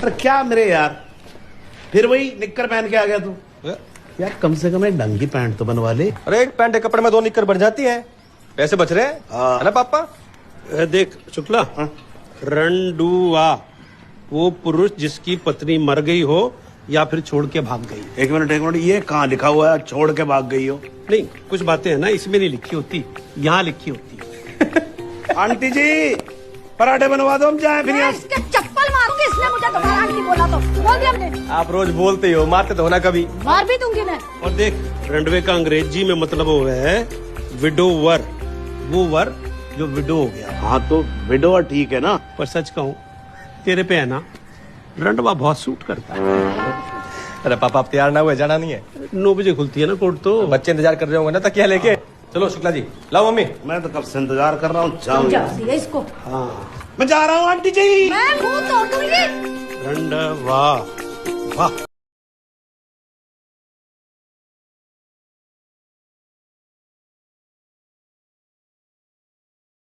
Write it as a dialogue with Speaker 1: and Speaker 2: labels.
Speaker 1: अरे क्या मेरे यार, फिर वही निक्कर पहन के आ गया तू। यार कम से कम एक ढंग की पैंट तो बनवा ले।
Speaker 2: अरे एक पैंट एक कपड़े में 2 निक्कर बढ़ जाती हैं, पैसे बच रहे हैं, है ना पापा?
Speaker 3: देख शुक्ला, रंडुआ वो पुरुष जिसकी पत्नी मर गई हो या फिर छोड़ के भाग गई।
Speaker 1: एक मिनट, ये कहाँ लिखा हुआ है छोड़ के भाग गई हो?
Speaker 3: नहीं, कुछ बातें है ना इसमें नहीं लिखी होती, यहाँ लिखी होती है।
Speaker 1: आंटी जी पराठे बनवा दो, हम जाए फिर यहाँ।
Speaker 4: इसके चप्पल मारूंगी, इसने मुझे दोबारा आंटी बोला तो बोल दिया हमने।
Speaker 2: आप रोज बोलते ही हो, मारते तो हो ना कभी।
Speaker 4: मार भी दूंगी मैं।
Speaker 3: और देख, रंडवे का अंग्रेजी में मतलब वो है विडोवर, वो वर जो विडो हो गया।
Speaker 1: हाँ तो विडोवर ठीक है ना।
Speaker 3: पर सच कहूँ तेरे पे है ना रंडवा बहुत सूट करता है।
Speaker 2: अरे पापा आप तैयार ना हुए, जाना नहीं है?
Speaker 3: 9 बजे खुलती है ना कोर्ट तो।
Speaker 2: बच्चे इंतजार कर रहे होंगे ना तकिया लेके। चलो शुक्ला जी, लाओ मम्मी।
Speaker 1: मैं तो कब से इंतजार कर रहा हूँ, जाऊँ।
Speaker 4: समझा दिया इसको।
Speaker 1: हाँ मैं जा रहा हूँ आंटी जी।
Speaker 4: मैं मुंह तोड़ दूंगी।
Speaker 3: रंडवा वाह।